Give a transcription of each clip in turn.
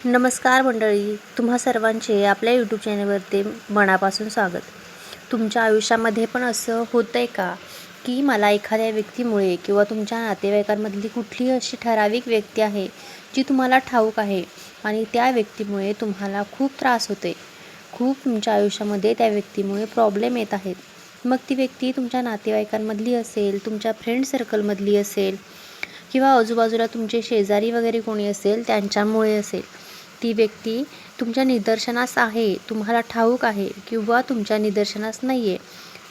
नमस्कार मंडळी, तुम्हा सर्वांचे आपल्या यूट्यूब चॅनलवरती मनापासून स्वागत. तुमच्या आयुष्यामध्ये पण असं होतं आहे का की मला एखाद्या व्यक्तीमुळे किंवा तुमच्या नातेवाईकांमधली कुठली अशी ठराविक व्यक्ती आहे जी तुम्हाला ठाऊक आहे आणि त्या व्यक्तीमुळे तुम्हाला खूप त्रास होते, खूप तुमच्या आयुष्यामध्ये त्या व्यक्तीमुळे प्रॉब्लेम येत आहेत. मग ती व्यक्ती तुमच्या नातेवाईकांमधली असेल, तुमच्या फ्रेंड सर्कलमधली असेल किंवा आजूबाजूला तुमचे शेजारी वगैरे कोणी असेल त्यांच्यामुळे असेल. ती व्यक्ती तुमच्या निदर्शनास आहे, तुम्हाला ठाऊक आहे किंवा तुमच्या निदर्शनास नाही आहे.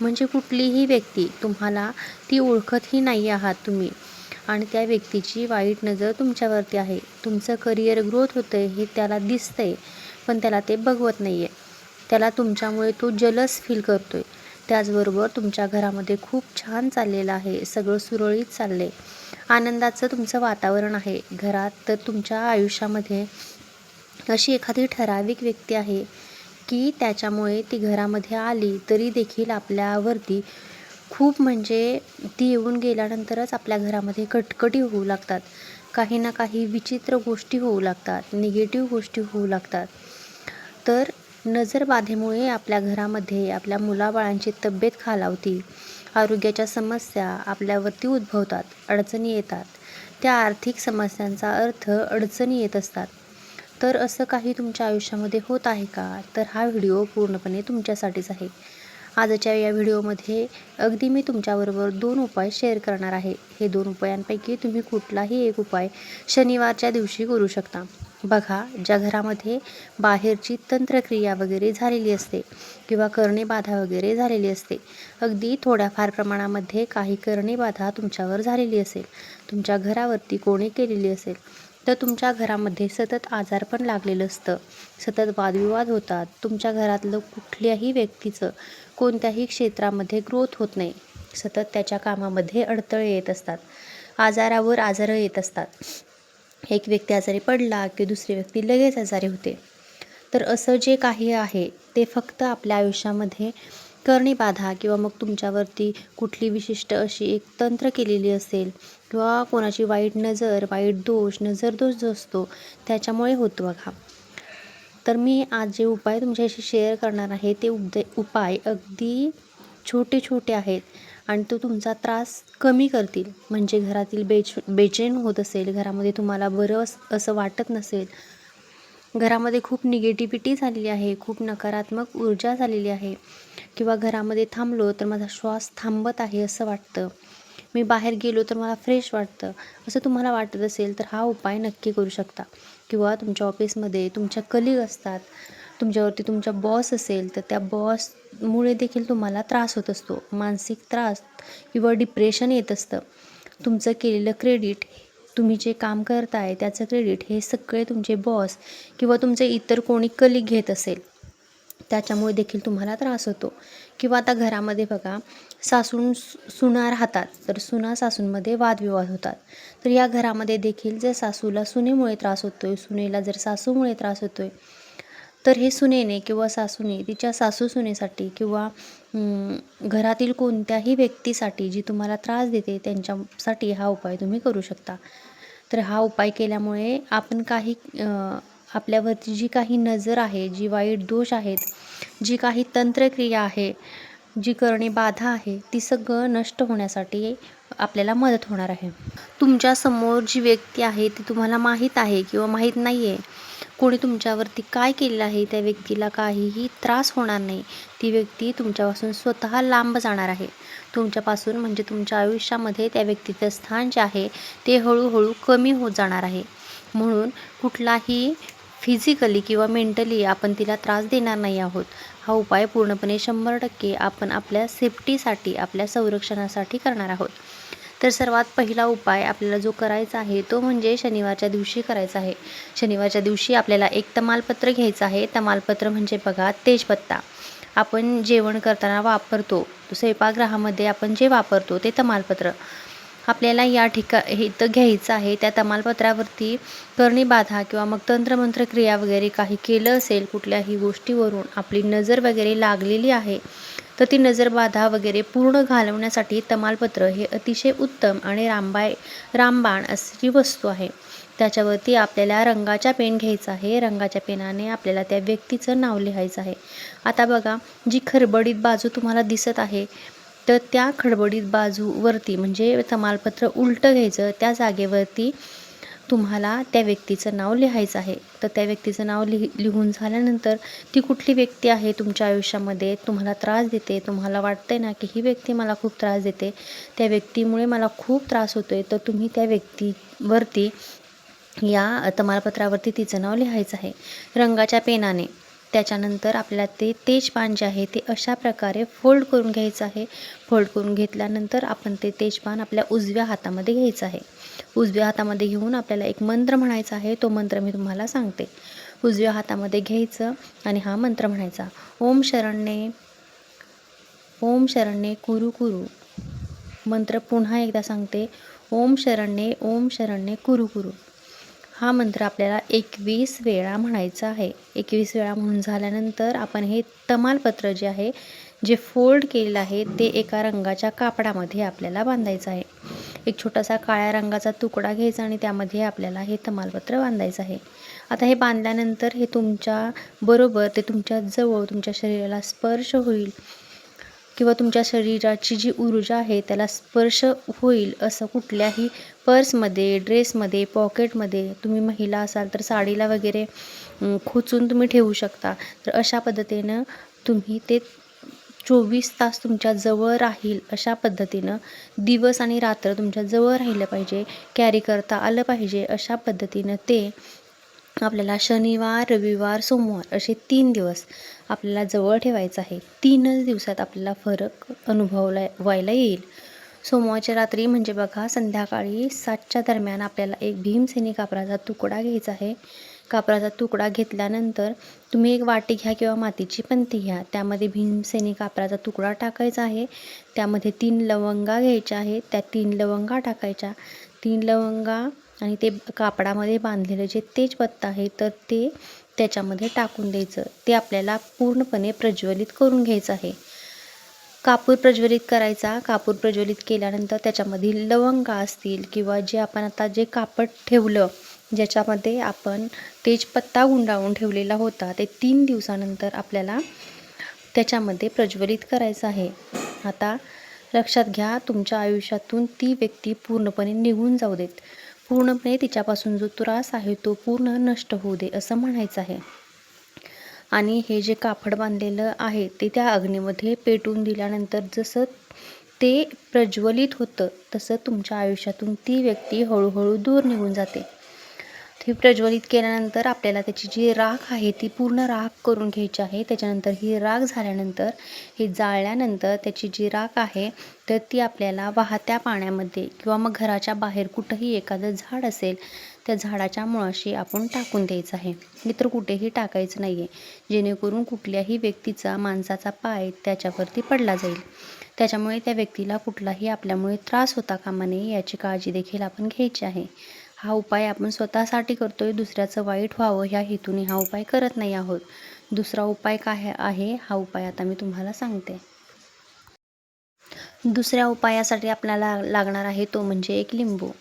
म्हणजे कुठलीही व्यक्ती तुम्हाला ती ओळखतही नाही आहात तुम्ही आणि त्या व्यक्तीची वाईट नजर तुमच्यावरती आहे. तुमचं करिअर ग्रोथ होतं आहे हे त्याला दिसतं आहे, पण त्याला ते बघवत नाही आहे. त्याला तुमच्यामुळे तो जलस फील करतो आहे. त्याचबरोबर तुमच्या घरामध्ये खूप छान चाललेलं आहे, सगळं सुरळीत चाललं आहे, आनंदाचं तुमचं वातावरण आहे घरात. तर तुमच्या आयुष्यामध्ये अशी एखादी ठराविक व्यक्ती आहे की त्याच्यामुळे ती घरामध्ये आली तरी देखील आपल्यावरती खूप म्हणजे ती येऊन गेल्यानंतरच आपल्या घरामध्ये कटकटी होऊ लागतात. काही ना काही विचित्र गोष्टी होऊ लागतात, निगेटिव्ह गोष्टी होऊ लागतात. तर नजरबाधेमुळे आपल्या घरामध्ये आपल्या मुलाबाळांची तब्येत खालावते, आरोग्याच्या समस्या आपल्यावरती उद्भवतात, अडचणी येतात. त्या आर्थिक समस्यांचा अर्थ अडचणी येत असतात. तर असं काही तुमच्या आयुष्यामध्ये होत आहे का? तर हा व्हिडिओ पूर्णपणे तुमच्यासाठीच आहे. आजच्या या व्हिडिओमध्ये अगदी मी तुमच्याबरोबर 2 उपाय शेअर करणार आहे. हे 2 उपायांपैकी तुम्ही कुठलाही एक उपाय शनिवारच्या दिवशी करू शकता. बघा, ज्या घरामध्ये बाहेरची तंत्रक्रिया वगैरे झालेली असते किंवा करणेबाधा वगैरे झालेली असते, अगदी थोड्याफार प्रमाणामध्ये काही करणेबाधा तुमच्यावर झालेली असेल, तुमच्या घरावरती कोणी केलेली असेल, तर तुमच्या घरामध्ये सतत आजारपण लागलेलं असतं, सतत वादविवाद होतात, तुमच्या घरातलं कुठल्याही व्यक्तीचं कोणत्याही क्षेत्रामध्ये ग्रोथ होत नाही, सतत त्याच्या कामामध्ये अडथळे येत असतात, आजारावर आजार येत असतात. एक व्यक्ती आजारी पडला की दुसरी व्यक्ती लगेच आजारी होते. तर असं जे काही आहे ते फक्त आपल्या आयुष्यामध्ये करणेबाधा किंवा मग तुमच्यावरती कुठली विशिष्ट अशी एक तंत्र केलेली असेल किंवा कोणाची वाईट नजर, वाईट दोष, नजरदोष जो असतो त्याच्यामुळे होतो बघा. तर मी आज जे उपाय तुमच्याशी शेअर करणार आहे ते उपाय अगदी छोटे छोटे आहेत आणि तो तुमचा त्रास कमी करतील. म्हणजे घरातील बेचैन होत असेल, घरामध्ये तुम्हाला बरं असं वाटत नसेल, घरामध्ये खूप निगेटिव्हिटी झालेली आहे, खूप नकारात्मक ऊर्जा झालेली आहे किंवा घरामध्ये थांबलो तर माझा श्वास थांबत आहे असं वाटतं, मी बाहेर गेलो तर मला फ्रेश वाटतं, असं तुम्हाला वाटत असेल तर हा उपाय नक्की करू शकता. किंवा तुमच्या ऑफिसमध्ये तुमच्या कलीग असतात, तुमच्यावरती तुमचा बॉस असेल तर त्या बॉसमुळे देखील तुम्हाला त्रास होत असतो, मानसिक त्रास किंवा डिप्रेशन येत असतं. तुमचं केलेलं क्रेडिट, तुम्ही जे काम करताय त्याचं क्रेडिट हे सगळे तुमचे बॉस किंवा तुमचे इतर कोणी कलीग घेत असेल, त्याच्यामुळे देखील तुम्हाला त्रास होतो. किंवा आता घरामध्ये बघा, सासून सुना राहतात तर सुना सासूंमध्ये वादविवाद होतात. तर या घरामध्ये देखील जर सासूला सुनेमुळे त्रास होतो आहे, सुनेला जर सासूमुळे त्रास होतो आहे, तर हे सुनेने किंवा सासूने तिच्या सासू सुनेसाठी किंवा घरातील कोणत्याही व्यक्तीसाठी जी तुम्हाला त्रास देते त्यांच्यासाठी हा उपाय तुम्ही करू शकता. तर हा उपाय केल्यामुळे आपण काही आपल्यावरती जी काही नजर आहे, जी वाईट दोष आहेत, जी काही तंत्रक्रिया आहे, जी करणे बाधा आहे, ती सगळं नष्ट होण्यासाठी आपल्याला मदत होणार आहे. तुमच्यासमोर जी व्यक्ती आहे ती तुम्हाला माहीत आहे किंवा माहीत नाही आहे, कोणी तुमच्यावरती काय केलेलं आहे त्या व्यक्तीला काहीही त्रास होणार नाही. ती व्यक्ती तुमच्यापासून स्वतः लांब जाणार आहे. तुमच्यापासून म्हणजे तुमच्या आयुष्यामध्ये त्या व्यक्तीचं स्थान जे आहे ते हळूहळू कमी होत जाणार आहे. म्हणून कुठलाही फिजिकली किंवा मेंटली आपण तिला त्रास देणार नाही आहोत. हा उपाय पूर्णपणे 100% आपण आपल्या सेफ्टीसाठी, आपल्या संरक्षणासाठी करणार आहोत. तर सर्वात पहिला उपाय आपल्याला जो करायचा आहे तो म्हणजे शनिवारच्या दिवशी करायचा आहे. शनिवारच्या दिवशी आपल्याला एक तमालपत्र घ्यायचं आहे. तमालपत्र म्हणजे बघा, तेजपत्ता. आपण जेवण करताना वापरतो, स्वयंपाकगृहामध्ये आपण जे वापरतो ते तमालपत्र आपल्याला या इथं घ्यायचं आहे. त्या तमालपत्रावरती करणेबाधा किंवा मग तंत्रमंत्र क्रिया वगैरे काही केलं असेल, कुठल्याही गोष्टीवरून आपली नजर वगैरे लागलेली आहे, तर ती नजरबाधा वगैरे पूर्ण घालवण्यासाठी तमालपत्र हे अतिशय उत्तम आणि रामबाण अशी वस्तू आहे. त्याच्यावरती आपल्याला रंगाचा पेन घ्यायचा आहे. रंगाच्या पेनाने आपल्याला त्या व्यक्तीचं नाव लिहायचं आहे. आता बघा, जी खडबडीत बाजू तुम्हाला दिसत आहे, तर त्या खडबडीत बाजूवरती म्हणजे तमालपत्र उलटं घ्यायचं. त्या जागेवरती तुम्हाला त्या व्यक्तीचं नाव लिहायचं आहे. तर त्या व्यक्तीचं नाव लिहून झाल्यानंतर ती कुठली व्यक्ती आहे तुमच्या आयुष्यामध्ये तुम्हाला त्रास देते, तुम्हाला वाटतंय ना की ही व्यक्ती मला खूप त्रास देते, त्या व्यक्तीमुळे मला खूप त्रास होतोय, तर तुम्ही त्या व्यक्तीवरती या तमालपत्रावरती तिचं नाव लिहायचं आहे रंगाच्या पेनाने. त्याच्यानंतर आपल्याला ते तेजपान जे आहे ते अशा प्रकारे फोल्ड करून घ्यायचं आहे. फोल्ड करून घेतल्यानंतर आपण ते तेजपान आपल्या उजव्या हातामध्ये घ्यायचं आहे. उजव्या हातामध्ये घेऊन आपल्याला एक मंत्र म्हणायचा आहे. तो मंत्र मी तुम्हाला सांगते. उजव्या हातामध्ये घ्यायचं आणि हा मंत्र म्हणायचा. ओम शरण्ये कुरु कुरु. मंत्र पुन्हा एकदा सांगते. ओम शरण्ये कुरु कुरु. हा मंत्र आपल्याला 21 वेळा म्हणायचा आहे. 21 वेळा म्हणून झाल्यानंतर आपण हे तमालपत्र जे आहे, जे फोल्ड केलेलं आहे, ते एका रंगाच्या कापडामध्ये आपल्याला बांधायचं आहे. एक छोटासा काळ्या रंगाचा तुकडा घ्यायचा आणि त्यामध्ये आपल्याला हे तमालपत्र बांधायचं आहे. आता हे बांधल्यानंतर हे तुमच्या बरोबर ते तुमच्या जवळ तुमच्या शरीराला स्पर्श होईल किंवा तुमच्या शरीराची जी ऊर्जा आहे त्याला स्पर्श होईल असं कुठल्याही पर्समध्ये, ड्रेसमध्ये, पॉकेटमध्ये, तुम्ही महिला असाल तर साडीला वगैरे खोचून तुम्ही ठेवू शकता. तर अशा पद्धतीनं तुम्ही ते 24 तास तुमच्या जवळ राहील अशा पद्धतीनं दिवस आणि रात्र तुमच्या जवळ राहिलं पाहिजे, कॅरी करता आलं पाहिजे अशा पद्धतीनं ते आपल्याला शनिवार, रविवार, सोमवार असे 3 दिवस आपल्याला जवळ ठेवायचं आहे. 3च दिवसात आपल्याला फरक व्हायला येईल. सोमवारच्या रात्री म्हणजे बघा संध्याकाळी 7च्या दरम्यान आपल्याला एक भीमसेनी कापराचा तुकडा घ्यायचा आहे. कापराचा तुकडा घेतल्यानंतर तुम्ही एक वाटी घ्या किंवा मातीची पंती घ्या. त्यामध्ये भीमसेनी कापराचा तुकडा टाकायचा आहे. त्यामध्ये 3 लवंगा घ्यायच्या आहेत. त्या 3 लवंगा टाकायच्या. 3 लवंगा आणि ते कापडामध्ये बांधलेलं जे तेजपत्ता आहे तर ते त्याच्यामध्ये टाकून द्यायचं. ते आपल्याला पूर्णपणे प्रज्वलित करून घ्यायचं आहे. कापूर प्रज्वलित करायचा. कापूर प्रज्वलित केल्यानंतर त्याच्यामधील लवंगा असतील किंवा जे आपण आता जे कापड ठेवलं ज्याच्यामध्ये आपण तेजपत्ता गुंडाळून ठेवलेला होता, ते 3 दिवसानंतर आपल्याला त्याच्यामध्ये प्रज्वलित करायचं आहे. आता लक्षात घ्या, तुमच्या आयुष्यातून ती व्यक्ती पूर्णपणे निघून जाऊ देत. पूर्णपणे तिच्यापासून जो त्रास आहे तो पूर्ण नष्ट होऊ दे असं म्हणायचं आहे. आणि हे जे कापड बांधलेलं आहे ते त्या अग्नीमध्ये पेटून दिल्यानंतर जसं ते प्रज्वलित होतं तसं तुमच्या आयुष्यातून ती व्यक्ती हळूहळू दूर निघून जाते. ती प्रज्वलित केल्यानंतर आपल्याला त्याची जी राख आहे ती पूर्ण राख करून घ्यायची आहे. त्याच्यानंतर ही राख झाल्यानंतर ही जाळल्यानंतर त्याची जी राख आहे तर ती आपल्याला वाहत्या पाण्यामध्ये किंवा मग घराच्या बाहेर कुठंही एखादं झाड असेल त्या झाडाच्या मुळाशी आपण टाकून द्यायचं आहे. इतर कुठेही टाकायचं नाही आहे, जेणेकरून कुठल्याही व्यक्तीचा माणसाचा पाय त्याच्यावरती पडला जाईल. त्याच्यामुळे त्या व्यक्तीला कुठलाही आपल्यामुळे त्रास होता कामा नये याची काळजी देखील आपण घ्यायची आहे. हा उपाय आपण स्वतःसाठी करतोय, दुसऱ्याचं वाईट व्हावं ह्या हेतूने हा उपाय करत नाही आहोत. दुसरा उपाय काय आहे हा उपाय आता मी तुम्हाला सांगते. दुसऱ्या उपायासाठी आपल्याला लागणार आहे तो म्हणजे एक लिंबू.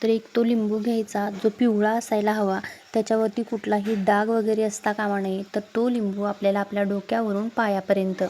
तर एक तो लिंबू घ्यायचा जो पिवळा असायला हवा, त्याच्यावरती कुठलाही डाग वगैरे असता कामा नये. तर तो लिंबू आपल्याला आपल्या डोक्यावरून पायापर्यंत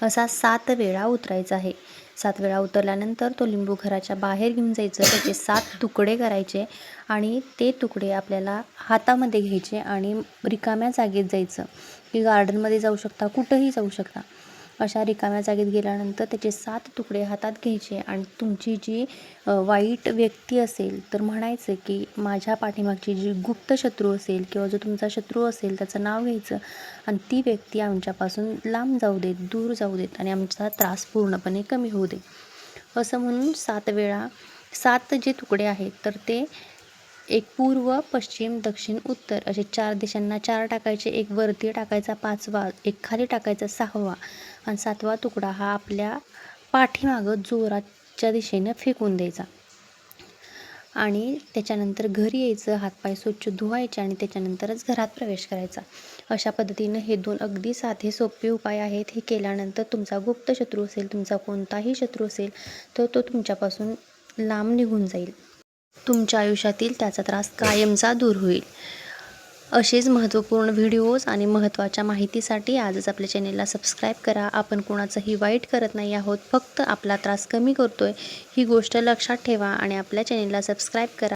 असा 7 वेळा उतरायचा आहे. 7 वेळा उतरल्यानंतर तो लिंबू घराच्या बाहेर घेऊन जायचं, त्याचे 7 तुकडे करायचे आणि ते तुकडे आपल्याला हातामध्ये घ्यायचे आणि रिकाम्या जागेत जायचं, की गार्डनमध्ये जाऊ शकता, कुठंही जाऊ शकता. अशा रिकाम्या जागेत गेल्यानंतर त्याचे 7 तुकडे हातात घ्यायचे आणि तुमची जी वाईट व्यक्ती असेल तर म्हणायचं की माझ्या पाठीमागची जी गुप्त शत्रू असेल किंवा जो तुमचा शत्रू असेल त्याचं नाव घ्यायचं आणि ती व्यक्ती आमच्यापासून लांब जाऊ देत, दूर जाऊ देत आणि आमचा त्रास पूर्णपणे कमी होऊ दे असं म्हणून 7 वेळा 7 जे तुकडे आहेत तर ते एक पूर्व, पश्चिम, दक्षिण, उत्तर असे 4 दिशांना 4 टाकायचे. एक वरती टाकायचा 5वा, एक खाली टाकायचा 6वा आणि 7वा तुकडा हा आपल्या पाठीमागं जोराच्या दिशेनं फेकून द्यायचा. आणि त्याच्यानंतर घरी यायचं, हातपाय स्वच्छ धुवायचे आणि त्याच्यानंतरच घरात प्रवेश करायचा. अशा पद्धतीनं हे 2 अगदी साधे सोपे उपाय आहेत. हे केल्यानंतर तुमचा गुप्त शत्रू असेल, तुमचा कोणताही शत्रू असेल तर तो तुमच्यापासून लांब निघून जाईल. तुमच्या आयुष्यातील त्याचा त्रास कायमचा दूर होईल. असेच महत्त्वपूर्ण व्हिडिओज आणि महत्त्वाच्या माहितीसाठी आजच आपल्या चॅनेलला सबस्क्राईब करा. आपण कोणाचंही वाईट करत नाही आहोत, फक्त आपला त्रास कमी करतोय ही गोष्ट लक्षात ठेवा आणि आपल्या चॅनेलला सबस्क्राईब करा.